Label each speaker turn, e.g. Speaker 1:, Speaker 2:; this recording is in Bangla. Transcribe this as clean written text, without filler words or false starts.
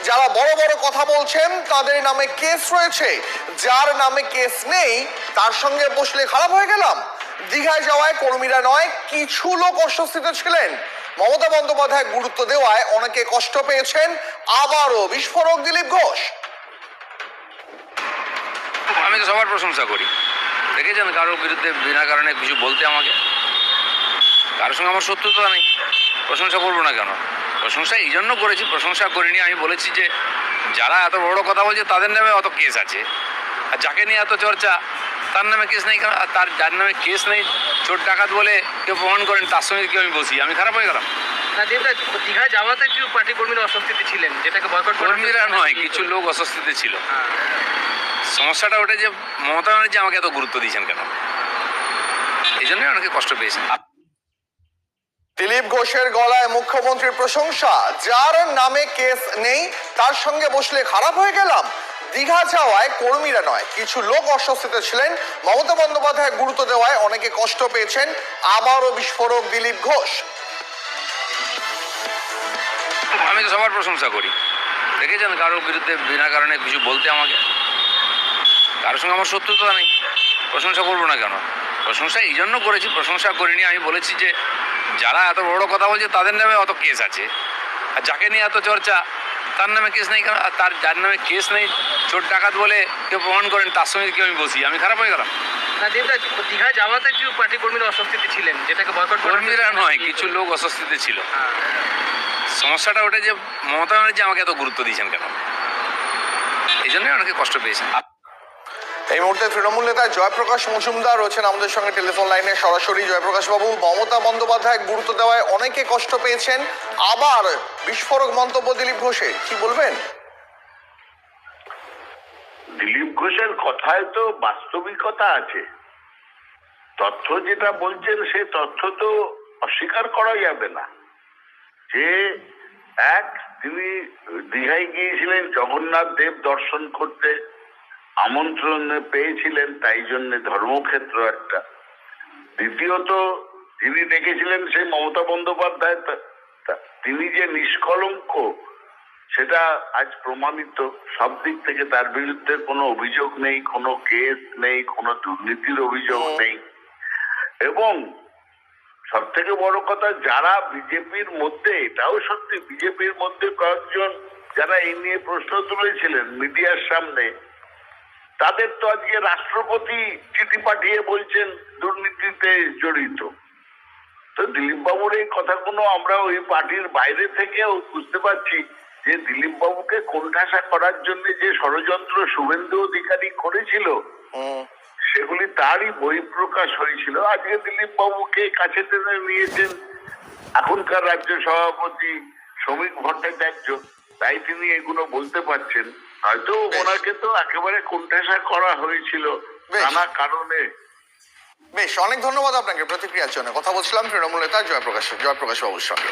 Speaker 1: যারা বড় বড় কথা বলছেন তাদের নামে কেস রয়েছে, যার নামে কেস নেই তার সঙ্গে বসলে খারাপ হয়ে গেলাম। দীঘায় যাওয়ায় কর্মীরা নয়, কিছু লোক অস্বস্তিতে ছিলেন। মমতা বন্দ্যোপাধ্যায় গুরুত্ব দেওয়ায় অনেকে কষ্ট পেয়েছেন। আবারও বিস্ফোরক দিলীপ ঘোষ।
Speaker 2: আমি তো সবার প্রশংসা করি। দেখেছেন কারোর বিরুদ্ধে বিনা কারণে কিছু বলতে আমাকে, কারোর সঙ্গে আমার শত্রুতা নেই, প্রশংসা করবো না কেন? প্রশংসা এই জন্য করেছি, প্রশংসা করিনি। আমি বলেছি যে যারা এত বড় কথা বলছে তাদের নামে অত কেস আছে, আর যাকে নিয়ে এত চর্চা তার নামে কেস নেই কেন? আর তার যার নামে কেস নেই চোর ডাকাত বলে কেউ প্রমাণ করেন, তার সঙ্গে কেউ আমি বসি, আমি খারাপ হয়ে গেলাম?
Speaker 3: না দেবদা, দীঘায় যাওয়াতে কিছু পার্টি কর্মীরা অস্বস্তিতে ছিলেন, যেটাকে বয়কট
Speaker 2: কর্মীরা নয়, কিছু লোক অস্বস্তিতে ছিল। সমস্যাটা ওটা যে মমতা ব্যানার্জি আমাকে এত গুরুত্ব দিয়েছেন কেন, এই জন্যই অনেকে কষ্ট পেয়েছেন।
Speaker 1: দিলীপ ঘোষের গলায় মুখ্যমন্ত্রীর প্রশংসা, যার নামে কেস নেই তার সঙ্গে বসলে খারাপ হয়ে গেলাম। দীঘা যাওয়ায় কর্মীরা নয়, কিছু লোক অস্বস্তিতে ছিলেন। মমতা বন্দ্যোপাধ্যায় গুরুত্ব দেওয়ায় অনেকে কষ্ট পেয়েছেন। আবারও বিস্ফোরক দিলীপ ঘোষ।
Speaker 2: আমি তো সবার প্রশংসা করি। দেখেছেন কারোর বিরুদ্ধে বিনা কারণে কিছু বলতে আমাকে, কারোর সঙ্গে আমার শত্রুতা নেই, প্রশংসা করবো না কেন? প্রশংসা এই জন্য করেছি, প্রশংসা করিনি। আমি বলেছি যে যারা এত বড় কথা বলছে তাদের নামে অত কেস আছে, আর যাকে নিয়ে এত চর্চা তার নামে কেস নেই কেন? আর তার যার নামে কেস নেই চোর ডাকাত বলে কেউ প্রমাণ করেন, তার সঙ্গে কেউ আমি বসি, আমি খারাপ হয়ে গেলাম?
Speaker 3: না দেবদা, দীঘায় যাওয়াতে কিছু পার্টি কর্মীরা অস্বস্তিতে ছিলেন, যেটাকে বয়কট
Speaker 2: কর্মীরা নয়, কিছু লোক অস্বস্তিতে ছিল। সমস্যাটা ওটা যে মমতা ব্যানার্জি আমাকে এত গুরুত্ব দিয়েছেন কেন, এই জন্যই অনেকে কষ্ট পেয়েছেন।
Speaker 1: এই মুহূর্তে তৃণমূল নেতা জয়প্রকাশ মজুমদার রয়েছেন আমাদের সঙ্গে টেলিফোন লাইনে সরাসরি। জয়প্রকাশ বাবু, মমতা বন্দ্যোপাধ্যায় গুরুত্ব দেওয়ায় অনেকে কষ্ট পেয়েছেন, আবার বিস্ফোরক মন্তব্য দিলীপ ঘোষের, কি বলবেন?
Speaker 4: দিলীপ ঘোষের কথায় তো বাস্তবিকতা আছে। তথ্য যেটা বলছেন সে তথ্য তো অস্বীকার করা যাবে না। যে তিনি দীঘায় গিয়েছিলেন জগন্নাথ দেব দর্শন করতে, আমন্ত্রণ পেয়েছিলেন, তাই জন্য ধর্মক্ষেত্র একটা। দ্বিতীয়ত তিনি দেখেছিলেন সেই মমতা বন্দ্যোপাধ্যায়, তিনি যে নিষ্কলঙ্ক সেটা আজ প্রমাণিত। সব দিক থেকে তার বিরুদ্ধে কোনো অভিযোগ নেই, কোনো কেস নেই, কোনো দুর্নীতির অভিযোগ নেই। এবং সব থেকে বড় কথা, যারা বিজেপির মধ্যে, এটাও সত্যি, বিজেপির মধ্যে কয়েকজন যারা এই নিয়ে প্রশ্ন তুলেছিলেন মিডিয়ার সামনে, তাদের তো আজকে রাষ্ট্রপতি চিঠি পাঠিয়ে বলছেন দুর্নীতিতে জড়িত। তো দিলীপ বাবুর এই কথাগুলো আমরা ওই পার্টির বাইরে থেকেও বুঝতে পারছি যে দিলীপ বাবুকে কোণঠাসা করার জন্য যে ষড়যন্ত্র শুভেন্দু অধিকারী করেছিল, সেগুলি তারই বহিঃপ্রকাশ হয়েছিল। আজকে দিলীপ বাবুকে কাছে টেনে নিয়েছেন এখনকার রাজ্য সভাপতি শ্রমিক ভট্টাচার্য, তাই তিনি এগুলো বলতে পারছেন। হয়তো ওনাকে তো একেবারে কোণঠাসা করা হয়েছিল নানা কারণে।
Speaker 1: বেশ, অনেক ধন্যবাদ আপনাকে প্রতিক্রিয়ার জন্য। কথা বলছিলাম তৃণমূল নেতা জয়প্রকাশ বাবুর সঙ্গে।